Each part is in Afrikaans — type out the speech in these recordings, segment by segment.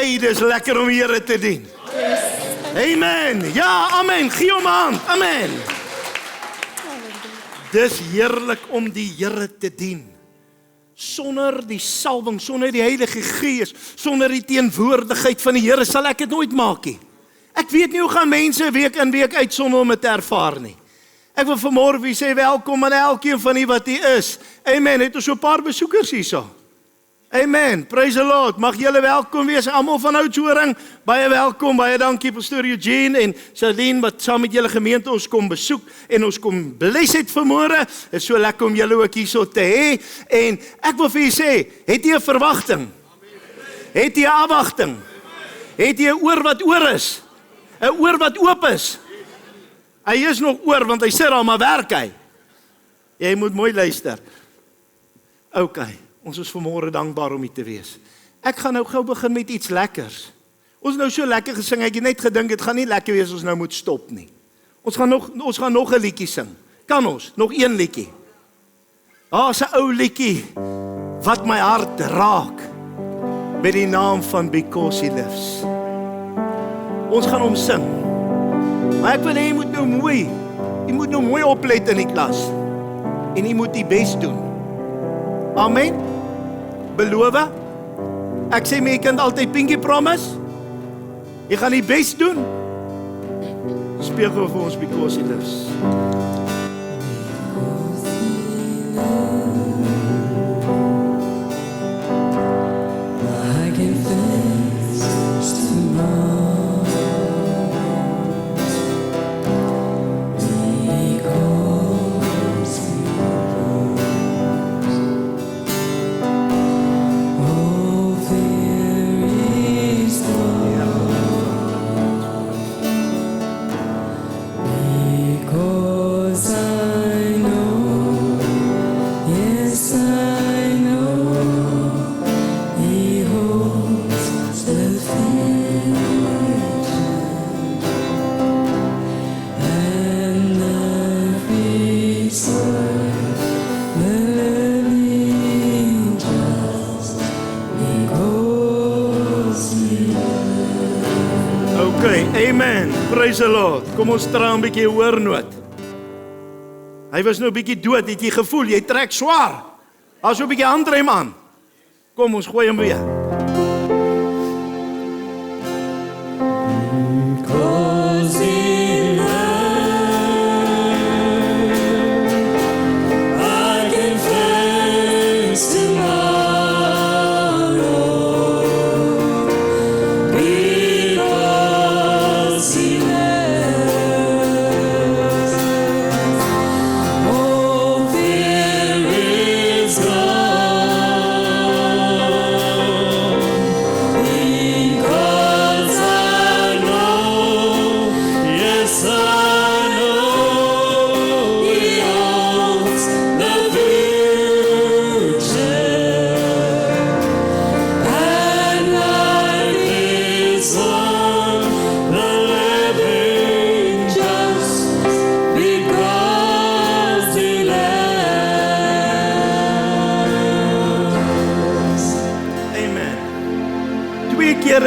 Hey, dis lekker om die Here te dien. Amen. Ja, amen. Gee hom 'n hand. Amen. Dis heerlik om die Here te dien. Sonder die salwing, sonder die Heilige Gees, sonder die teenwoordigheid van die Here sal ek dit nooit maak nie. Ek weet nie hoe gaan mense week in week uit sonder om dit te ervaar nie. Ek wil vanmôre vir sê welkom aan elkeen van u wat hier is. Amen. Het ons so 'n paar besoekers hierso. Amen. Praise the Lord. Mag julle welkom wees, almal van Oudtshoorn. Baie welkom, baie dankie Pastor Eugene en Charlene wat saam met julle gemeente ons kom besoek en ons kom bless het vanmôre. Is so lekker om julle ook hierso te hê. En ek wil vir julle sê, het jy 'n verwagting? Het jy 'n afwagting? Het jy 'n oor wat oor is? 'n oor wat oop is? Hy is nog oor want hy sit daar maar werk hy. Jy moet mooi luister. Okay. Ons is vanmôre dankbaar om hier te wees. Ek gaan nou gou begin met iets lekkers. Ons nou so lekker gesing, ek het net gedink dit gaan nie lekker wees as ons nou moet stop nie. Ons gaan nog 'n liedjie sing. Kan ons? Nog een liedjie. Daar's 'n ou liedjie wat my hart raak met die naam van Because He Lives. Ons gaan hom sing. Maar ek wil hê jy moet nou mooi oplet in die klas. En jy moet die bes doen. Amen. Beloof. Ek sê my kind altyd pinky promise. Jy gaan die bes doen. Speel gou vir ons Because He Lives. Amen. Praise the Lord. Kom ons tra 'n bietjie hoornoot. Hy was nou 'n bietjie dood, het jy gevoel, jy trek swaar. As so 'n bietjie handrem aan. Kom ons gooi hom weer.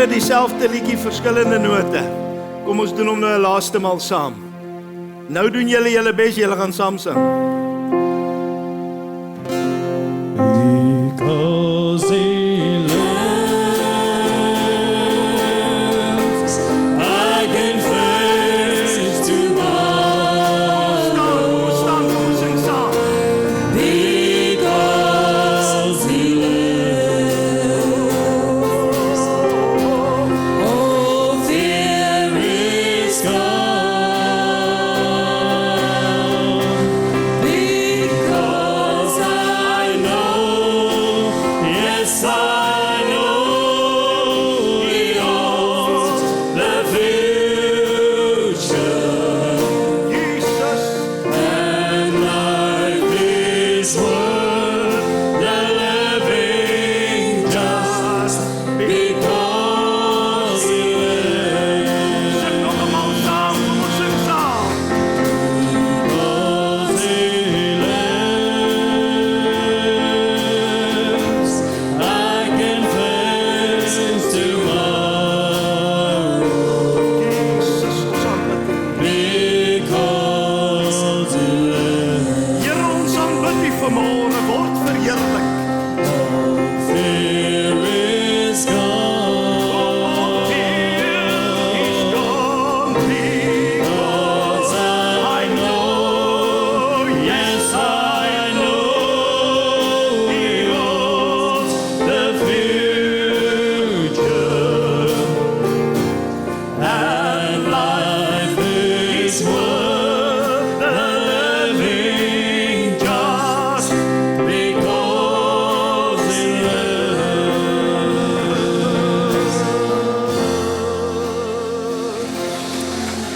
Dieselfde liedjie, verskillende note. Kom ons doen hom nou 'n laaste maal saam. Nou doen julle bes, julle gaan saam sing. Because He lives, I can face tomorrow. Kom ons sing saam. Because He lives.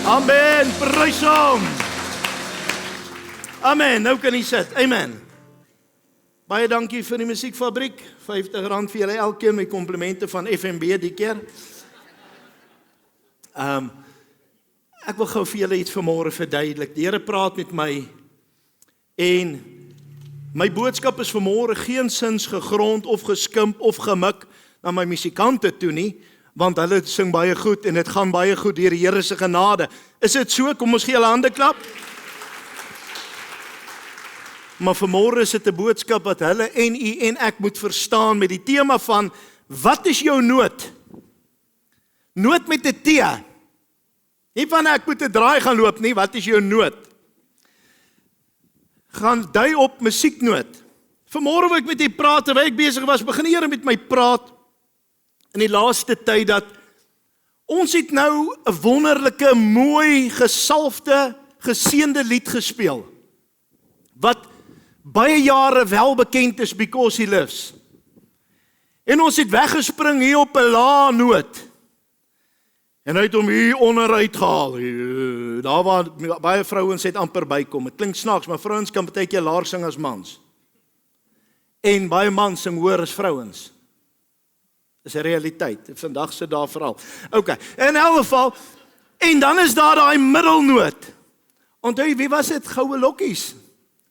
Amen, prys hom. Amen, nou kan jy sit, amen. Baie dankie vir die musiekfabriek, R50 vir julle elkeen, my komplimente van FNB die keer. Ek wil gou vir julle iets vanmôre verduidelik. Die Here praat met my en my boodskap is vanmôre geensins gegrond of geskimp of gemik na my musikante toe nie, want hulle sing baie goed en dit gaan baie goed deur die Here se genade. Is dit so? Kom ons gee hulle hande klap. Maar vanmôre is dit 'n boodskap wat hulle en u en ek moet verstaan met die tema van wat is jou nood? Nood met 'n T. Nie van ek moet 'n draai gaan loop nie, wat is jou nood? Gaan dui op musieknoot. Vanmôre wil ek met u praat terwyl ek besig was, begin die Here met my praat in die laaste tyd dat ons het nou 'n wonderlike, mooi, gesalfde, geseënde lied gespeel. Wat baie jare wel bekend is, Because He Lives. En ons het weggespring hier op 'n lae noot. En hy het hom hier onderuit gehaal. Daar waar baie vrouens het amper bykom. Dit klink snaaks, maar vrouens kan baie keer laer sing as mans. En baie mans sing hoër as vrouens. Dis 'n realiteit. Vandag se daar veral. OK. In elk geval, en dan is daar daai middelnoot. Onthou, wie was dit? Goue lokkies.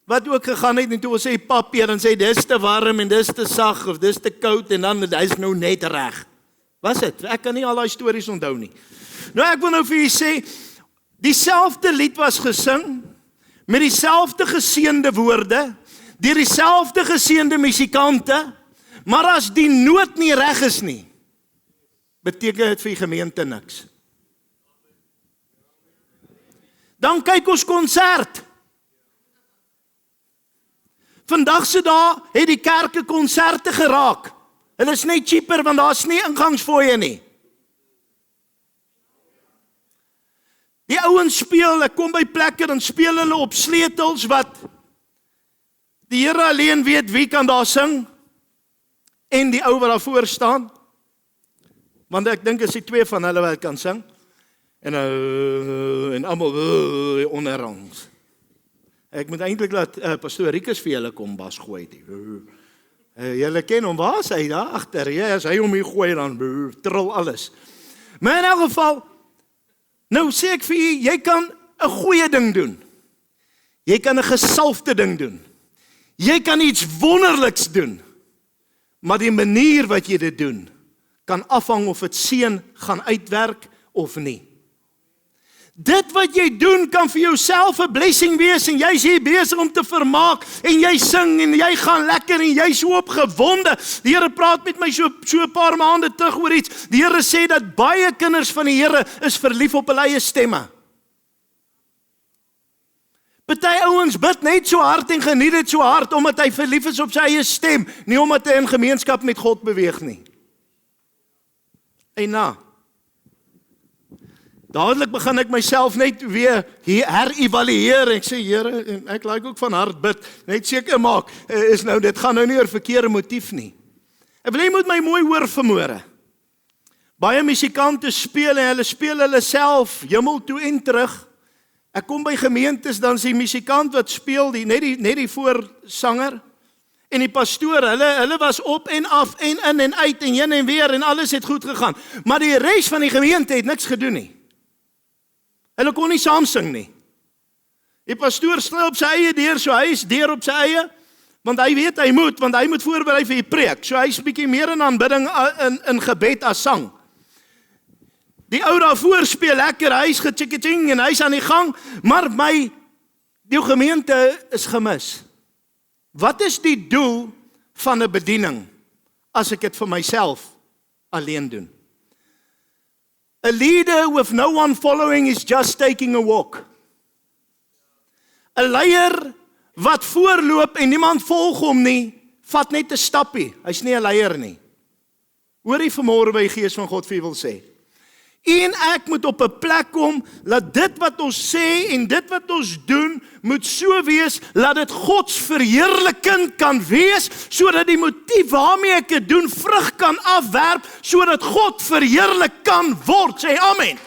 Wat ook gegaan het en toe ons sê papier en sê dis te warm en dis te sag of dis te koud en dan hy's nou net reg. Was dit? Ek kan nie al daai stories onthou nie. Nou ek wil nou vir julle sê, dieselfde lied was gesing met dieselfde geseënde woorde, deur dieselfde geseënde musikante, maar as die noot nie reg is nie, beteken dit vir die gemeente niks. Dan kyk ons konsert. Vandag se dae het die kerke konserte geraak. Hulle is net cheaper want daar's nie ingangsfooie nie. Die ouens speel, ek kom by plekke dan speel hulle op sleutels wat die Here alleen weet wie kan daar sing en die ou wat daar voor staan. Want ek dink is die twee van hulle wat kan sing en almal onderhangs. Ek moet eintlik laat pastoor Rikus vir julle kom bas gooi. Julle ken hom, waar is hy daar agter? Ja, as hy hom hier gooi dan trill alles. Maar in elk geval, nou sê ek vir jy kan 'n goeie ding doen. Jy kan 'n gesalfde ding doen. Jy kan iets wonderliks doen. Maar die manier wat jy dit doen, kan afhang of dit seën gaan uitwerk of nie. Dit wat jy doen kan vir jouself 'n blessing wees en jy's hier besig om te vermaak en jy sing en jy gaan lekker en jy's so opgewonde. Die Here praat met my so 'n paar maande terug oor iets. Die Here sê dat baie kinders van die Here is verlief op hulle eie stemme. Party ouens bid net so hard en geniet dit so hard omdat hy verlief is op sy eie stem, nie omdat hy in gemeenskap met God beweeg nie. En nou dadelik begin ek myself net weer herevalueer. Ek sê, Here, ek like ook van hart bid. Net seker maak, is nou, dit gaan nou nie oor verkeerde motief nie. Ek wil jy moet my mooi hoor vanmôre. Baie musikante speel en hulle speel hulle self hemel toe en terug. Ek kom by gemeentes, dan is die musikant wat speel, net die voorsanger, en die pastoor, hulle was op en af, en in en uit, en heen en weer, en alles het goed gegaan. Maar die res van die gemeente het niks gedoen nie. Hulle kon nie saam sing nie. Die pastoor stel op sy eie deur, so hy is deur op sy eie, want hy weet hy moet voorberei vir die preek. So hy is 'n bietjie meer in aanbidding in gebed as sang. Die ou daarvoor speel lekker, hy is getjikketing en hy is aan die gang, maar die gemeente is gemis. Wat is die doel van 'n bediening as ek dit vir myself alleen doen? A leader with no one following is just taking a walk. 'n Leier wat voorloop en niemand volg hom nie, vat net 'n stappie. Hy's nie 'n leier nie. Hoor jy vanmôre by die Gees van God vir wil sê? En ek moet op 'n plek kom, dat dit wat ons sê en dit wat ons doen, moet so wees, dat dit Gods verheerlikend kan wees, sodat die motief waarmee ek dit doen, vrug kan afwerp, sodat God verheerlik kan word. Sê amen.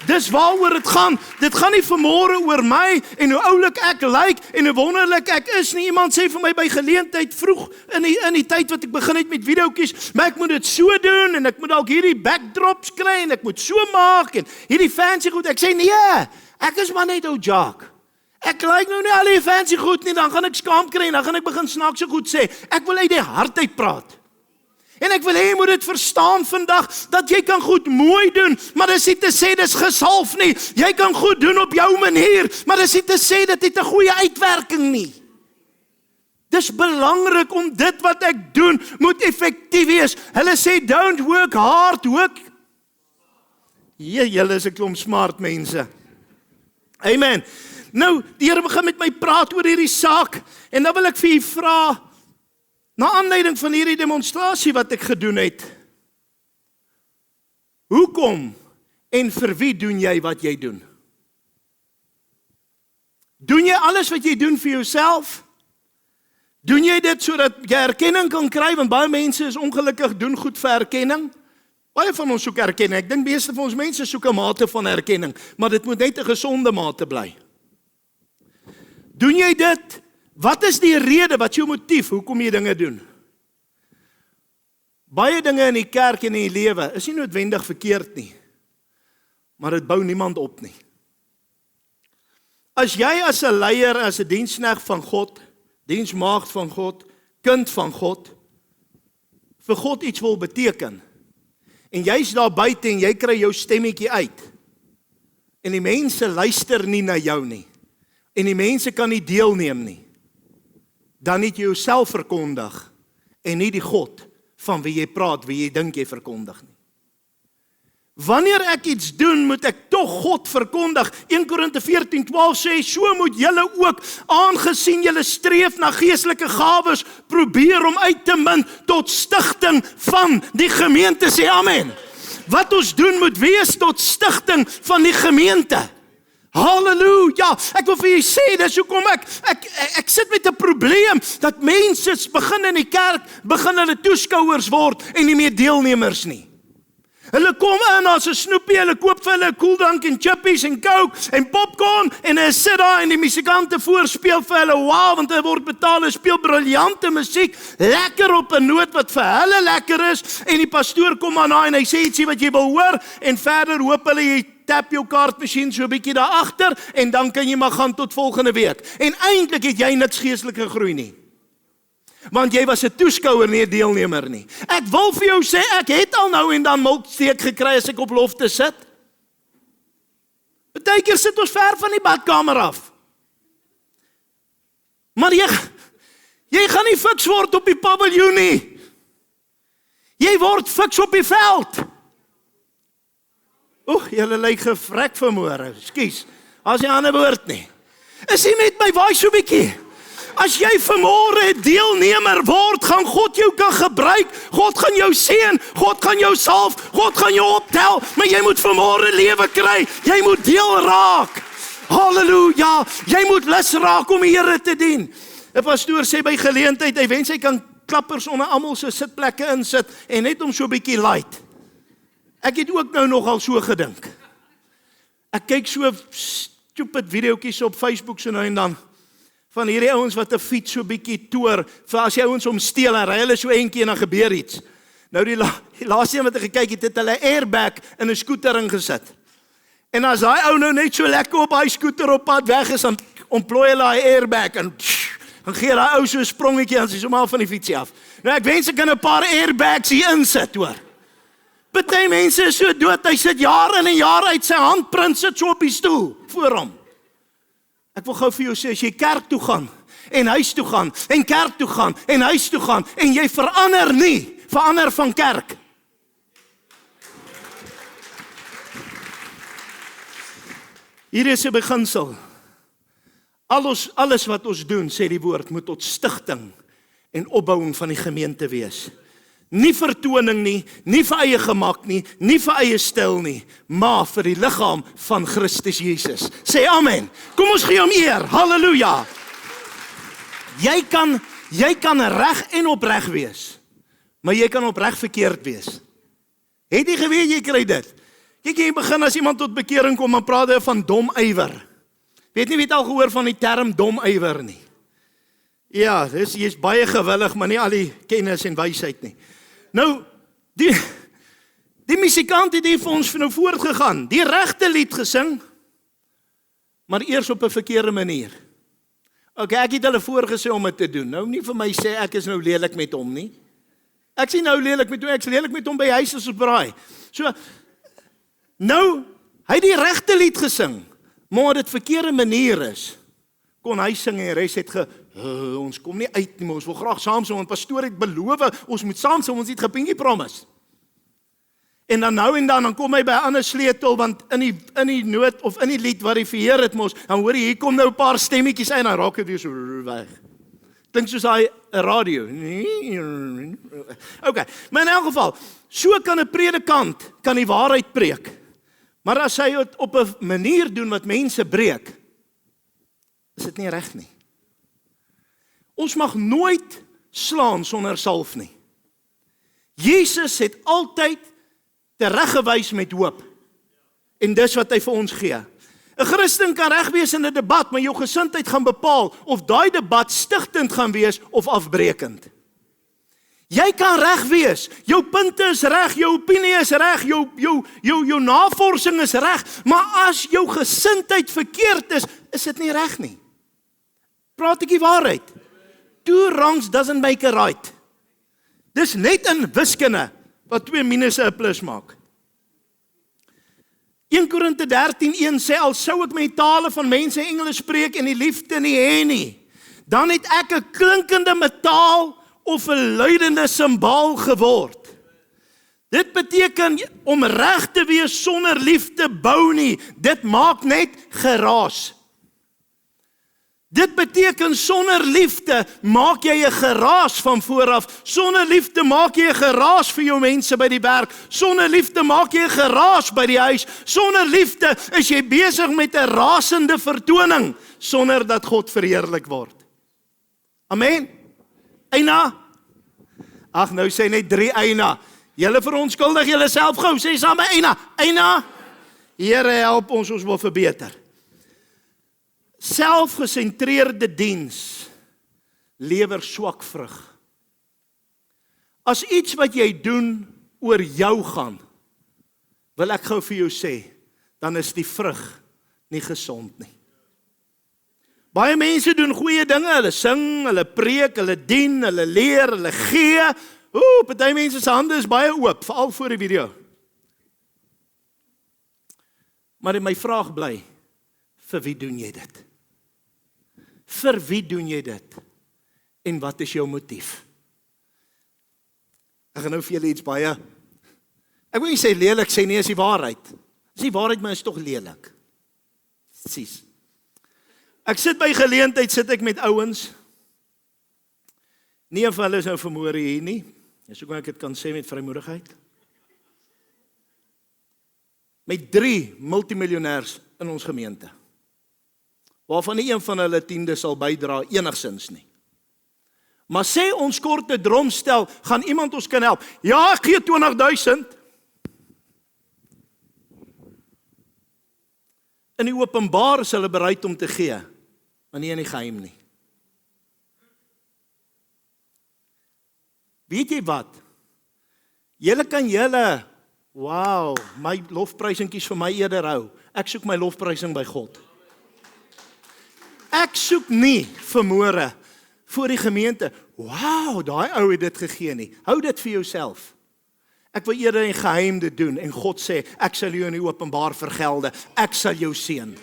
Dis waaroor dit gaan. Dit gaan nie vanmôre oor my en hoe oulik ek lyk en hoe wonderlik ek is nie. Iemand sê vir my by geleentheid vroeg in die tyd wat ek begin het met videoetjies, maar ek moet dit so doen en ek moet dalk hierdie backdrops kry en ek moet so maak en hierdie fancy goed. Ek sê nee, ek is maar net ou Jack. Ek lyk nou nie al die fancy goed nie, dan gaan ek skaam kry en dan gaan ek begin snaakse goed sê. Ek wil uit die hart uit praat. En ek wil hê jy moet dit verstaan vandag, dat jy kan goed mooi doen, maar dis nie te sê dis gesalf nie. Jy kan goed doen op jou manier, maar dis nie te sê dit het 'n goeie uitwerking nie. Dis belangrik om dit wat ek doen, moet effektief wees. Hulle sê, don't work hard, work. Julle is 'n klomp smart mense. Amen. Nou, die Here begin met my praat oor hierdie saak, en dan wil ek vir u vra, na aanleiding van hierdie demonstrasie wat ek gedoen het, hoekom en vir wie doen jy wat jy doen? Doen jy alles wat jy doen vir jouself? Doen jy dit sodat jy erkenning kan kry, want baie mense is ongelukkig doen goed vir erkenning? Baie van ons soek erkenning. Ek dink meeste van ons mense soek 'n mate van erkenning, maar dit moet net 'n gesonde mate bly. Doen jy dit? Wat is die rede, wat jou motief, hoekom jy dinge doen? Baie dinge in die kerk en in die lewe is nie noodwendig verkeerd nie, maar dit bou niemand op nie. As jy as 'n leier, as 'n diensknegt van God, diensmaagd van God, kind van God, vir God iets wil beteken, en jy's daar buite en jy kry jou stemmetjie uit, en die mense luister nie na jou nie, en die mense kan nie deelneem nie, dan het jy jouself verkondig, en nie die God van wie jy praat, wie jy dink jy verkondig nie. Wanneer ek iets doen, moet ek tog God verkondig. 1 Korinte 14:12 sê, so moet julle ook, aangesien julle streef na geestelike gawes, probeer om uit te munt tot stigting van die gemeente, sê amen. Wat ons doen moet wees tot stigting van die gemeente. Halleluja, ek wil vir julle sê, dis hoekom ek sit met 'n probleem, dat mense begin in die kerk, begin hulle toeskouers word, en nie meer deelnemers nie. Hulle kom in as 'n snoepie, hulle koop vir hulle 'n koeldrank en chippies en coke en popcorn, en hulle sit daar en die musikante voorspeel vir hulle, wow, want hulle word betaal, hulle speel briljante musiek, lekker op 'n noot wat vir hulle lekker is, en die pastoor kom aan en hy sê ietsie wat jy wil hoor, en verder hoop hulle jy tap jou kaartmasjien so 'n bietjie daar agter, en dan kan jy maar gaan tot volgende week. En eintlik het jy niks geestelike gegroei nie. Want jy was 'n toeskouer, nie 'n deelnemer nie. Ek wil vir jou sê, ek het al nou en dan milksteek gekry as ek op lofte sit. Partykeer sit ons ver van die badkamer af. Maar jy gaan nie fiks word op die paviljoen nie. Jy word fiks op die veld. Julle lyk gevrek vanmôre. Ekskuus. As jy 'n ander woord nie. Is jy met my waai so 'n bietjie? As jy vanmôre 'n deelnemer word, gaan God jou kan gebruik. God gaan jou seën, God gaan jou salf, God gaan jou optel, maar jy moet vanmôre lewe kry. Jy moet deel raak. Halleluja. Jy moet lus raak om die Here te dien. 'n Pastoor sê by geleentheid, hy wens hy kan klappers onder almal se sitplekke insit en net om so 'n bietjie light. Ek het ook nou nogal so gedink. Ek kyk so stupid videoetjies op Facebook so nou en dan, van hierdie ouens wat 'n fiets so bietjie toer, vir as jy ouens om steel en ry hulle so eentjie en dan gebeur iets. Nou die laaste een wat ek gekyk het hulle airbag in 'n skooter ingesit. En as daai ou nou net so lekker op hy skooter op pad weg is, dan ontplooi hulle daai airbag en dan gee daai ou so 'n sprongetjie en sy sommer van die fietsie af. Nou ek wens ek kan 'n paar airbags hier insit, hoor. Party mense is so dood, hy sit jaar in en jaar uit, sy handprint sit so op die stoel voor hom. Ek wil gou vir jou sê, as jy kerk toe gaan, en huis toe gaan, en kerk toe gaan, en huis toe gaan, en jy verander van kerk. Hier is 'n beginsel. Alles wat ons doen, sê die woord, moet tot stigting en opbouing van die gemeente wees. Nie vertoning nie, nie vir eie gemak nie, nie vir eie styl nie, maar vir die liggaam van Christus Jesus. Sê amen. Kom ons gee hom eer. Halleluja. Jy kan reg en opreg wees, maar jy kan opreg verkeerd wees. Het jy geweet jy kry dit? Kyk, jy begin as iemand tot bekering kom, dan praat hy van dom ywer. Weet nie wie het al gehoor van die term dom ywer nie. Ja, jy's baie gewillig, maar nie al die kennis en wysheid nie. Nou, die musikant het hier vir ons nou voortgegaan, die regte lied gesing, maar eers op 'n verkeerde manier. Okay, ek het hulle voorgesê om dit te doen. Nou nie vir my sê ek is nou lelik met hom nie. Ek sien nou lelik met hom, ek is lelik met hom by huis as op braai. So, nou, hy het die regte lied gesing, maar dit verkeerde manier is, kon hy sing en res het ons kom nie uit nie, maar ons wil graag saam sing, want pastoor het beloof, ons moet saam sing, ons het gepinkie promise. En dan nou en dan kom hy by 'n ander sleutel, want in die noot, of in die lied wat hy verheer het mos, dan hoor jy, hier kom nou 'n paar stemmetjies uit, en dan raak dit weer so weg. Klink soos hy 'n radio. Okay, maar in elk geval, so kan 'n predikant, kan die waarheid preek, maar as hy dit op 'n manier doen wat mense breek, is dit nie reg nie. Ons mag nooit slaan sonder salf nie. Jesus het altyd tereggewys met hoop. En dis wat hy vir ons gee. 'n Christen kan reg wees in 'n debat, maar jou gesindheid gaan bepaal of daai debat stigtend gaan wees of afbreekend. Jy kan reg wees, jou punte is reg, jou opinie is reg, jou navorsing is reg, maar as jou gesindheid verkeerd is dit nie reg nie. Praat ek die waarheid? Two wrongs doesn't make a right. Dis net in wiskunde wat 2 minus 'n plus maak. 1 Korinte 13:1 sê, al sou ek met tale van mense Engels spreek en die liefde nie hê nie, dan het ek 'n klinkende metaal of 'n luidende simbaal geword. Dit beteken om reg te wees sonder liefde bou nie, dit maak net geraas. Dit beteken sonder liefde maak jy 'n geraas van vooraf. Sonder liefde maak jy 'n geraas vir jou mense by die werk. Sonder liefde maak jy 'n geraas by die huis. Sonder liefde is jy besig met 'n rasende vertoning sonder dat God verheerlik word. Amen. Eina. Ag, nou sê net 3 eina. Julle verontskuldig julleself gou. Sê saam eina. Eina. Here help ons wil verbeter. Selfgesentreerde diens lewer swak vrug. As iets wat jy doen oor jou gaan, wil ek gou vir jou sê, dan is die vrug nie gesond nie. Baie mense doen goeie dinge, hulle sing, hulle preek, hulle dien, hulle leer, hulle gee. Party mense se hande is baie oop, veral voor die video. Maar my vraag bly, vir wie doen jy dit? Vir wie doen jy dit? En wat is jou motief? Ek gaan nou vir julle iets baie, ek wil nie sê lelik sê nie, is die waarheid. Is die waarheid, maar is toch lelik. Precies. Ek sit by geleentheid, sit ek met ouens. Nie van hulle is nou vermoere hier nie. Dis ook ek het kan sê met vrymoedigheid. Met 3 multimiljonairs in ons gemeente. Waarvan nie een van hulle 10de sal bydra enigsins nie. Maar sê ons kort 'n dromstel, gaan iemand ons kan help? Ja, ek gee 20.000. In die openbaar is hulle bereid om te gee, maar nie in die geheim nie. Weet jy wat? Julle kan wow, my lofprysingkies vir my eerder hou. Ek soek my lofprysing by God. Ek soek nie vermoere voor die gemeente. Wow, daai ou het dit gegee nie. Hou dit vir jouself. Ek wil eerder in geheim dit doen en God sê, ek sal jou in die openbaar vergelde. Ek sal jou seën.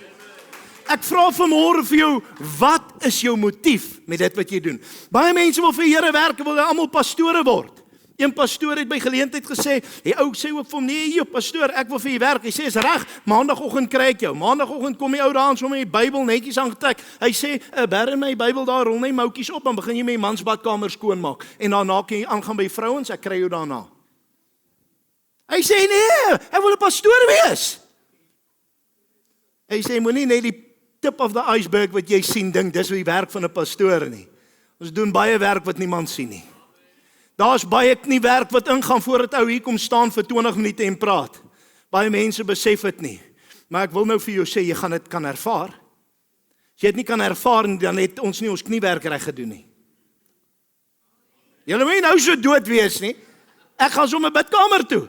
Ek vra vanmôre vir jou, wat is jou motief met dit wat jy doen? Baie mense wil vir die Here werk, wil almal pastore word. Een pastoor het by geleentheid gesê, die ou sê ook vir hom, nee, pastoor, ek wil vir jy werk. Hy sê, is reg, maandagoggend kry ek jou. Maandagoggend kom die ou daar aan, so met die Bybel netjies aangetrek. Hy sê, berg my Bybel daar, rol my moutjies op, dan begin jy met die mansbadkamer skoonmaak. En daarna kan jy aangaan by die vrouens, ek kry jou daarna. Hy sê, nee, ek wil 'n pastoor wees. Hy sê, moenie net die tip of the iceberg wat jy sien, dink, dis die werk van 'n pastoor nie. Ons doen baie werk wat niemand sien nie. Daar's baie kniewerk wat ingaan voordat ou hier kom staan vir 20 minute en praat. Baie mense besef dit nie. Maar ek wil nou vir jou sê, jy gaan dit kan ervaar. As jy dit nie kan ervaar nie, dan het ons nie ons kniewerk reg gedoen nie. Julle moet nie nou so dood wees nie. Ek gaan sommer bidkamer toe.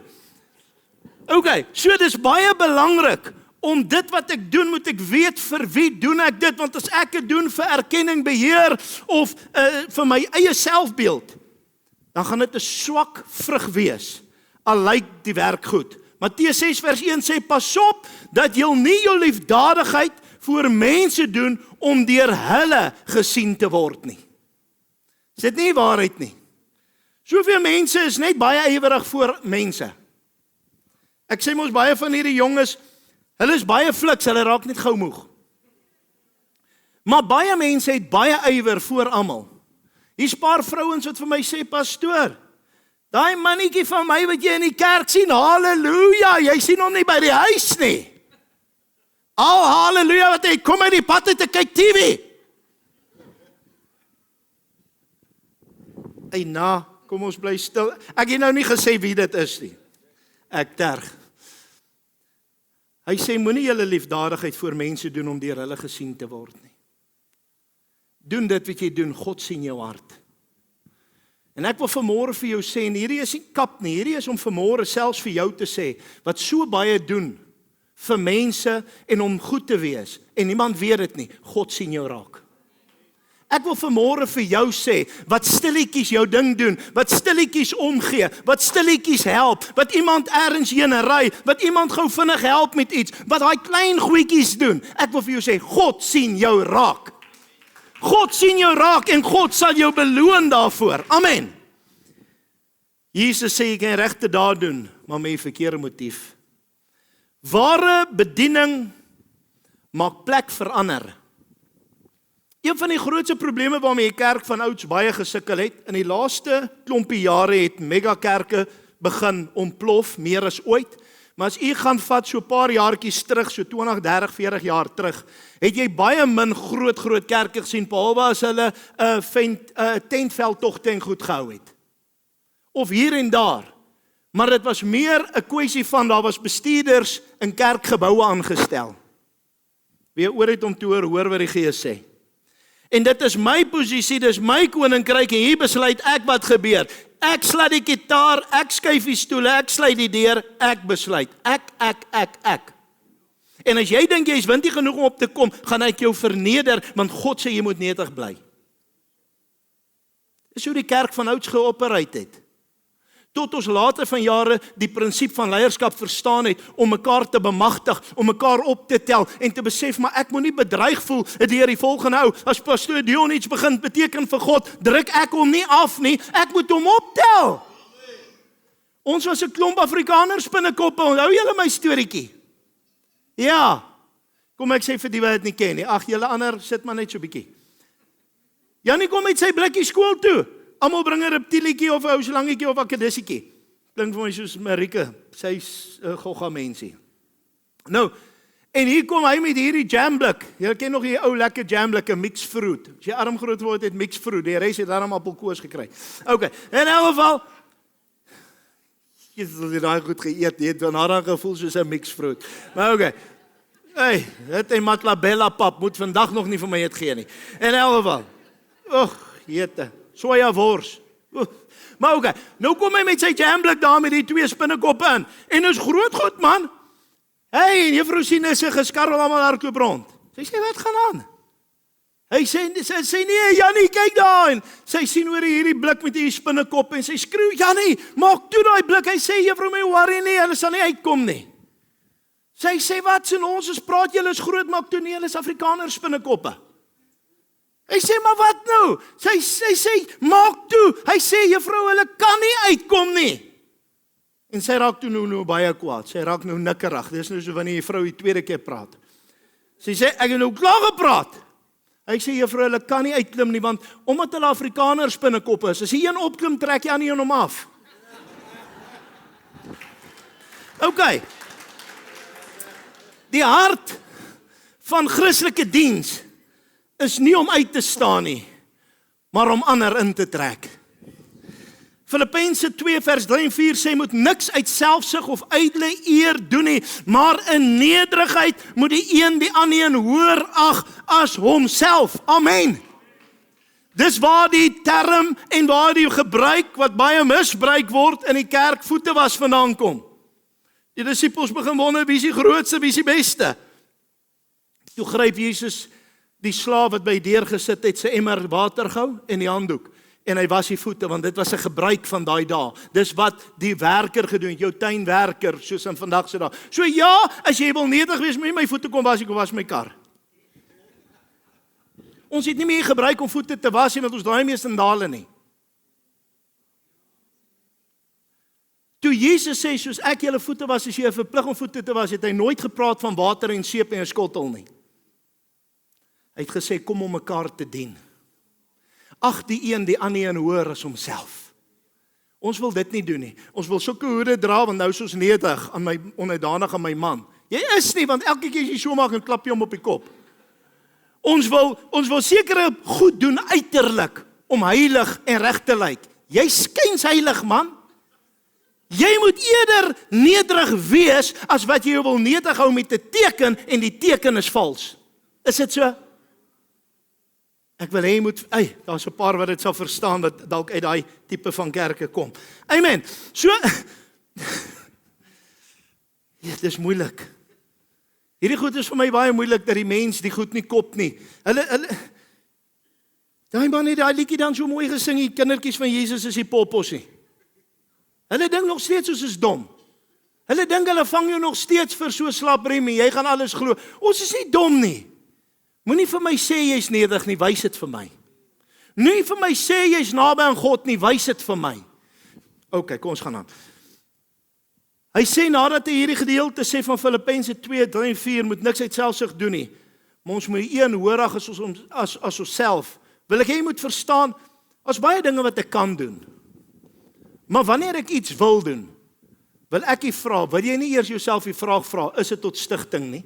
OK, so dis baie belangrik om dit wat ek doen, moet ek weet vir wie doen ek dit, want as ek dit doen vir erkenning, beheer of vir my eie selfbeeld, dan gaan dit 'n swak vrug wees, al lyk die werk goed. Matteus 6 vers 1 sê, pas op, dat jy nie jou liefdadigheid voor mense doen, om deur hulle gesien te word nie. Is dit nie waarheid nie? Soveel mense is net baie ywerig voor mense. Ek sê mos baie van hierdie jonges, hulle is baie fliks, hulle raak net gou moeg. Maar baie mense het baie ywer voor almal. Hier's 'n paar vrouens wat vir my sê, pastoor, daai mannetjie van my wat jy in die kerk sien, halleluja, jy sien hom nie by die huis nie. Halleluja, wat hy kom uit die pad uit te kyk TV. Kom ons bly stil. Ek het nou nie gesê wie dit is nie. Ek terg. Hy sê, moenie julle liefdadigheid voor mense doen om deur hulle gesien te word nie. Doen dit wat jy doen, God sien jou hart. En ek wil vanmôre vir jou sê, en hierdie is nie kap nie, hierdie is om vanmôre selfs vir jou te sê, wat so baie doen vir mense en om goed te wees, en niemand weet dit nie, God sien jou raak. Ek wil vanmôre vir jou sê, wat stilletjies jou ding doen, wat stilletjies omgee, wat stilletjies help, wat iemand ergens heen ry, wat iemand gou vinnig help met iets, wat daai klein goedjies doen. Ek wil vir jou sê, God sien jou raak. God sien jou raak en God sal jou beloon daarvoor. Amen. Jesus sê, jy kan regte daad doen, maar met 'n verkeerde motief. Ware bediening maak plek vir ander. Een van die grootste probleme waarmee die kerk van ouds baie gesukkel het, in die laaste klompie jare het megakerke begin ontplof, meer as ooit. Maar as u gaan vat so 'n paar jaartjies terug, so 20, 30, 40 jaar terug, het jy baie min groot kerke gesien, behalwe as hulle 'n tentveldtogte en goed gehou het. Of hier en daar. Maar dit was meer 'n kwessie van, daar was bestuurders in kerkgeboue aangestel. Wie oor het om te hoor wat die Gees sê. En dit is my posisie, dit is my koninkryk, en hier besluit ek wat gebeur. Ek sla die gitaar, ek skuif die stoele, ek sluit die deur, ek besluit. Ek. En as jy dink jy is windig genoeg om op te kom, gaan ek jou verneder, want God sê jy moet nederig bly. Dis hoe die kerk van ouds geopereer het. Tot ons later van jare die prinsip van leierskap verstaan het, om mekaar te bemagtig, om mekaar op te tel, en te besef, maar ek moet nie bedreig voel, deur die volgende ou, as pastoor Dion iets begin beteken vir God, druk ek hom nie af nie, ek moet hom optel. Ons was 'n klomp Afrikaners binnekoppe, onthou julle my storieetjie? Ja, kom ek sê vir die wat dit nie ken nie, ag julle ander, sit maar net so bietjie. Jannie kom met sy blikkie skool toe, almal bring 'n reptielietjie of 'n ou slangetjie of 'n kadissiekie. Klink vir my soos Marike, sy's 'n gogga mensie. Nou, en hier kom hy met hierdie jamblik. Jy ken nog die ou lekker jamblik, 'n mixed fruit. As jy arm groot word het mixed fruit, die res het daarom appelkoos gekry. Okay, in elk geval, jy het daai goed geëet, jy het daarna gevoel soos 'n mixed fruit. Maar okay. Hey, dit en Matlabella pap moet vandag nog nie vir my eet gee nie. In elk geval. Jete. Soja wors. Maar okay, nou kom hy met sy jamblik daar met die 2 spinnekoppe in. En is groot goed, man. Hey, en juffrou sien sy geskarrel almal hardloop rond. Sy sê, wat gaan aan? Hy sê nee, Jannie, kyk daar. En sy sien oor hierdie blik met die spinnekop en sy skreeu, Jannie, maak toe daai blik. Hy sê, juffrou, my worry nie, hulle sal nie uitkom nie. Sy sê, wat sien ons praat julle is groot, maak toe nie, hulle is Afrikaners spinnekoppe. Hy sê, maar wat nou? Sy sê, maak toe. Hy sê, juffrou, hulle kan nie uitkom nie. En sy raak toe nou baie kwaad. Sy raak nou nikkerig. Dis nou so wanneer die vrou die tweede keer praat. Sy sê, ek het nou klaar gepraat. Hy sê, juffrou, hulle kan nie uitklim nie, want omdat hulle Afrikaners spinnekop is, as die een opklim, trek jy aan die een om af. Okay. Die hart van Christelike diens is nie om uit te staan nie, maar om ander in te trek. Filippense 2 vers 3 en 4 sê, moet niks uit selfsug of ydelle eer doen nie, maar in nederigheid moet die een die ander een hoër ag as homself. Amen. Dis waar die term en waar die gebruik, wat baie misbruik word in die kerk, voete was vandaan kom. Die disippels begin wonder, wie is die grootste, wie is die beste? Toe gryp Jesus die slaaf wat by die deur gesit het, sy emmer water gehou en die handdoek. En hy was die voete, want dit was 'n gebruik van daai dae. Dis wat die werker gedoen het, jou tuinwerker, soos in vandag se dae. So ja, as jy wil nederig wees, moet jy my voete kom was my kar. Ons het nie meer gebruik om voete te was nie, want ons draai meer sandale nie. Toe Jesus sê, soos ek julle voete was, as jy verplig om voete te was, het hy nooit gepraat van water en seep en 'n skottel nie. Hy het gesê, kom om mekaar te dien. Ag die een die ander een hoër as homself. Ons wil dit nie doen nie. Ons wil sulke hoede dra, want nou is ons nederig aan my, onderdanig aan my man. Jy is nie, want elke keer as jy so maak, en klap jy hom op die kop. Ons wil sekere goed doen uiterlik, om heilig en reg te lyk. Jy skyns heilig, man. Jy moet eerder nederig wees, as wat jy wil nederig hou met 'n teken, en die teken is vals. Is dit so? Ek wil hê jy moet, daar's 'n paar wat dit sal verstaan, wat dalk uit daai tipe van kerke kom. Amen. So, ja, dis moeilik. Hierdie goed is vir my baie moeilik, dat die mens die goed nie kop nie. Daai man het daai liedjie dan so mooi gesing, die kindertjies van Jesus is die poppossie. Hulle dink nog steeds soos is dom. Hulle dink hulle vang jou nog steeds vir so slaprem, jy gaan alles glo. Ons is nie dom nie. Moenie vir my sê jy's nederig nie, wys dit vir my. Nie vir my sê jy's naby aan God nie, wys dit vir my. OK, kom ons gaan aan. Hy sê nadat hy hierdie gedeelte sê van Filippense 2, 3 en 4, moet niks uit selfsug doen nie. Maar ons moet die een hoorig as onsself. Wil ek jy moet verstaan, as baie dinge wat ek kan doen. Maar wanneer ek iets wil doen, wil ek jy vra, wil jy nie eers jouself die vraag vra, is dit tot stigting nie?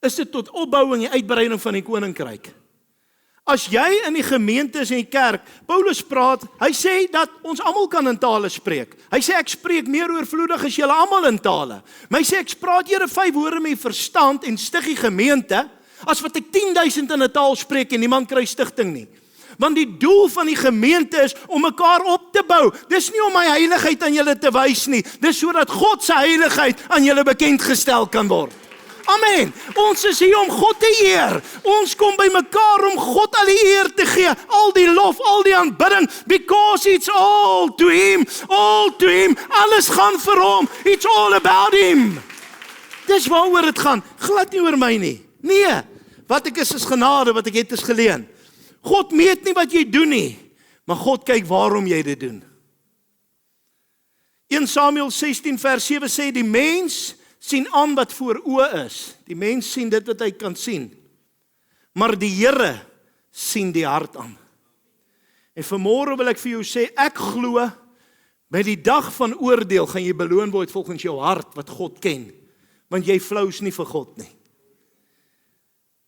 Is dit tot opbou en die uitbreiding van die koninkryk? As jy in die gemeente is en die kerk, Paulus praat, hy sê dat ons almal kan in tale spreek. Hy sê ek spreek meer oorvloedig as julle almal in tale. Maar hy sê ek praat eerder 5 woorde met verstand en stig die gemeente, as wat ek 10.000 in 'n taal spreek en niemand kry stigting nie. Want die doel van die gemeente is om mekaar op te bou. Dis nie om my heiligheid aan julle te wys nie. Dis sodat God se heiligheid aan julle bekend gestel kan word. Amen. Ons is hier om God te eer. Ons kom by mekaar om God al die eer te gee. Al die lof, al die aanbidding. Because it's all to him. All to him. Alles gaan vir hom. It's all about him. Dis waaroor dit gaan. Glad nie oor my nie. Nee. Wat ek is genade, wat ek het is geleen. God meet nie wat jy doen nie, maar God kyk waarom jy dit doen. 1 Samuel 16 vers 7 sê, die mens sien aan wat voor oë is. Die mens sien dit wat hy kan sien. Maar die Here sien die hart aan. En vanmôre wil ek vir jou sê, ek glo, by die dag van oordeel gaan jy beloon word volgens jou hart wat God ken. Want jy flous nie vir God nie.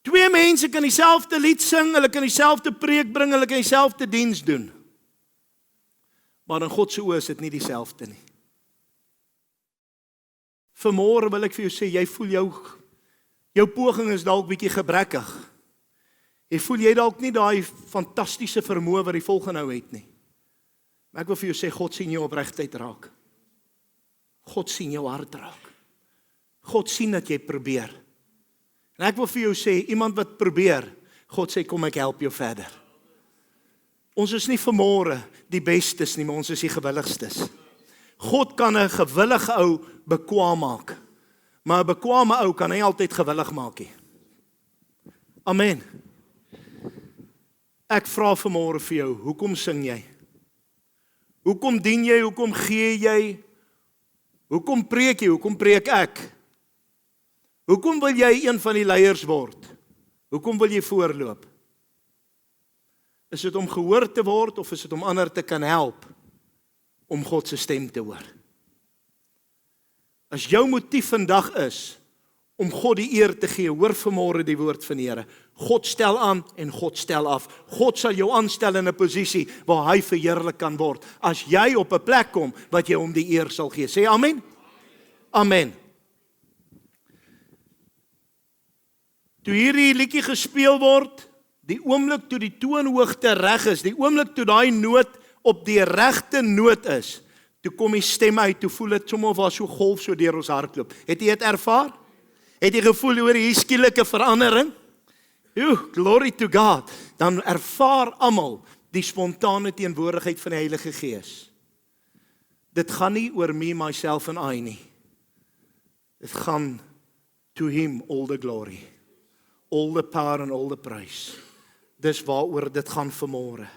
2 mense kan dieselfde lied sing, hulle kan dieselfde preek bring, hulle kan dieselfde diens doen. Maar in God se oë is dit nie dieselfde nie. Vanmôre wil ek vir jou sê, jy voel jou poging is dalk bietjie gebrekkig. Jy voel jy dalk nie daai fantastiese vermoë wat die volgende nou het nie. Maar ek wil vir jou sê, God sien jou opregtheid raak. God sien jou hart raak. God sien dat jy probeer. En ek wil vir jou sê, iemand wat probeer, God sê, kom ek help jou verder. Ons is nie vanmôre die bestes nie, maar ons is die gewilligstes. God kan 'n gewillige ou bekwaam maak, maar 'n bekwame ou kan hy altyd gewillig maak nie. Amen. Ek vra vanmôre vir jou, hoekom sing jy? Hoekom dien jy? Hoekom gee jy? Hoekom preek jy? Hoekom preek ek? Hoekom wil jy een van die leiers word? Hoekom wil jy voorloop? Is dit om gehoor te word of is dit om ander te kan help om God se stem te hoor? As jou motief vandag is om God die eer te gee. Hoor vanmôre die woord van die Here. God stel aan en God stel af. God sal jou aanstel in 'n posisie waar hy verheerlik kan word. As jy op 'n plek kom wat jy hom die eer sal gee. Sê amen? Amen. Toe hierdie liedjie gespeel word, die oomblik toe die toonhoogte reg is, die oomblik toe daai noot op die regte noot is, toe kom die stem uit, toe voel dit sommer of daar so golf so deur ons hart loop. Het jy dit ervaar? Het jy gevoel oor hier skielike verandering? Glory to God. Dan ervaar almal die spontane teenwoordigheid van die Heilige Gees. Dit gaan nie oor me, myself and I nie. Dit gaan to him all the glory, all the power and all the praise. Dis waaroor dit gaan vanmôre.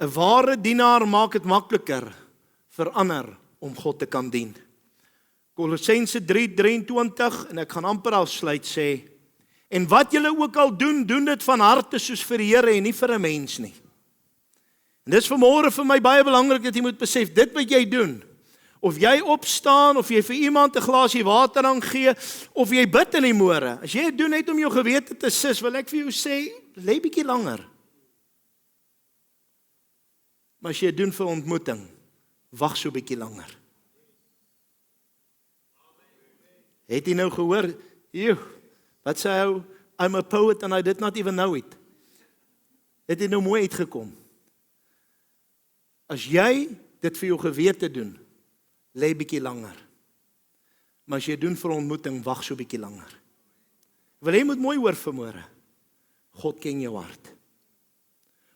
'n Ware dienaar maak dit makliker vir ander om God te kan dien. Kolossense 3:23 en ek gaan amper afsluit sê, en wat julle ook al doen, doen dit van harte soos vir die Here en nie vir 'n mens nie. En dis vanmôre vir my baie belangrik dat jy moet besef, dit wat jy doen, of jy opstaan, of jy vir iemand 'n glasie water aangee, of jy bid in die môre, as jy dit doen net om jou gewete te sis, wil ek vir jou sê, lê bietjie langer. Maar as jy dit doen vir ontmoeting, wag so bietjie langer. Het jy nou gehoor, wat sê hy, I'm a poet and I did not even know it. Het jy nou mooi uitgekom. As jy dit vir jou gewete doen, lê bietjie langer. Maar as jy doen vir ontmoeting, wag so bietjie langer. Wil jy moet mooi hoor vanmôre. God ken jou hart.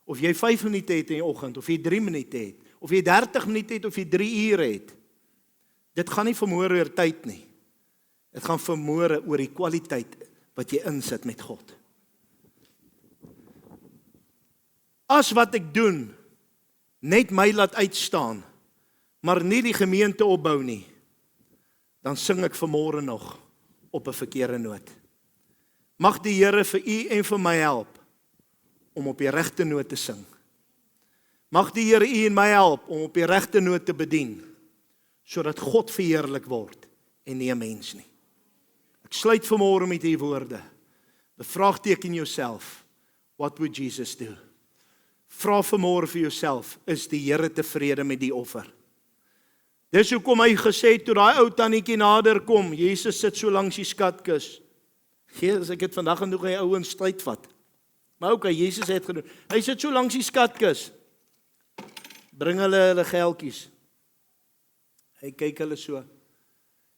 Of jy 5 minute het in die oggend, of jy 3 minute het, of jy 30 minute het, of jy 3 ure het. Dit gaan nie vanmôre oor tyd nie. Dit gaan vanmôre oor die kwaliteit wat jy insit met God. As wat ek doen, net my laat uitstaan, maar nie die gemeente opbou nie, dan sing ek vanmôre nog op 'n verkeerde noot. Mag die Here vir u en vir my help om op die regte noot te sing. Mag die Here u en my help om op die regte noot te bedien, sodat God verheerlik word en nie 'n mens nie. Ek sluit vanmôre met hierdie woorde. Bevraagteken jouself, what would Jesus do? Vra vanmôre vir jouself, is die Here tevrede met die offer? Dis hoekom hy gesê het, toe daai ou tannetjie nader kom, Jesus sit so langs die skatkis. As ek het vandag en toe gaan die ouens stryd vat. Maar okay, Jesus het gedoen. Hy sit so langs die skatkis. Bring hulle geldjies. Hy kyk hulle so.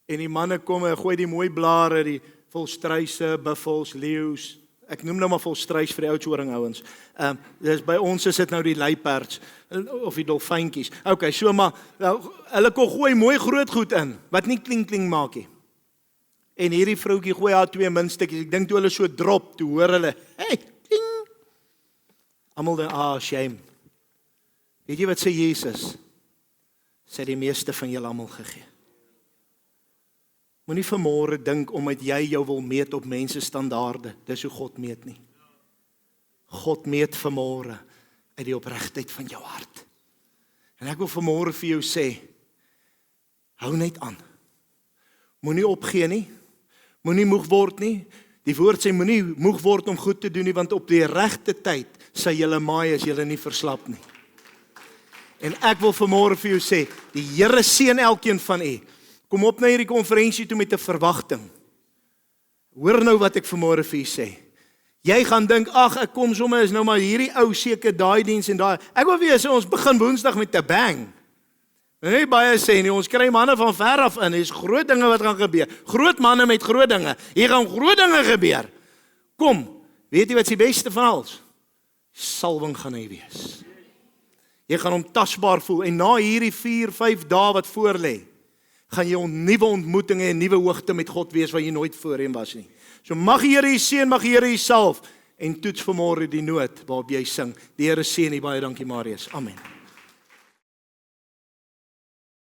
En die manne kom en gooi die mooi blare, die volstruise, buffels, leeu's. Ek noem nou maar volstruis vir die Oudtshoorn ouens. Dis by ons is dit nou die luiperds of die dolfyntjies. Okay, so maar hulle kon gooi mooi groot goed in wat nie kling maak nie. En hierdie vroutjie gooi haar 2 muntstukkies. Ek dink toe hulle so drop, toe hoor hulle, hey, kling. Almal dan, shame. Weet jy wat sê Jesus? Sê die meeste van julle almal gegee. Moenie vanmôre dink omdat jy jou wil meet op mense standaarde. Dis hoe God meet nie. God meet vanmôre uit die opregtheid van jou hart. En ek wil vanmôre vir jou sê, hou net aan. Moenie opgee nie. Moenie moeg word nie. Die woord sê moenie moeg word om goed te doen nie, want op die regte tyd sal julle maai as julle nie verslap nie. En ek wil vanmôre vir jou sê, die Here seën elkeen van u. Kom op na hierdie konferensie toe met 'n verwagting. Hoor nou wat ek vanmôre vir u sê. Jy gaan dink, ag, ek kom sommer is nou maar hierdie ou seker daai diens en daai. Ek wil weer sê ons begin Woensdag met 'n bang. Nee, baie sê nie, ons kry manne van ver af in. Dis groot dinge wat gaan gebeur. Groot manne met groot dinge. Hier gaan groot dinge gebeur. Kom, weet jy wat die beste van alles? Salwing gaan hy wees. Jy gaan hom tasbaar voel en na hierdie 4-5 dae wat voor lê, gaan jy 'n nuwe ontmoetinge en nuwe hoogte met God wees wat jy nooit voorheen was nie. So mag die Here u seën, mag die Here u salf en toets vanmôre die noot waarop jy sing. Die Here seën u, baie dankie Marius. Amen.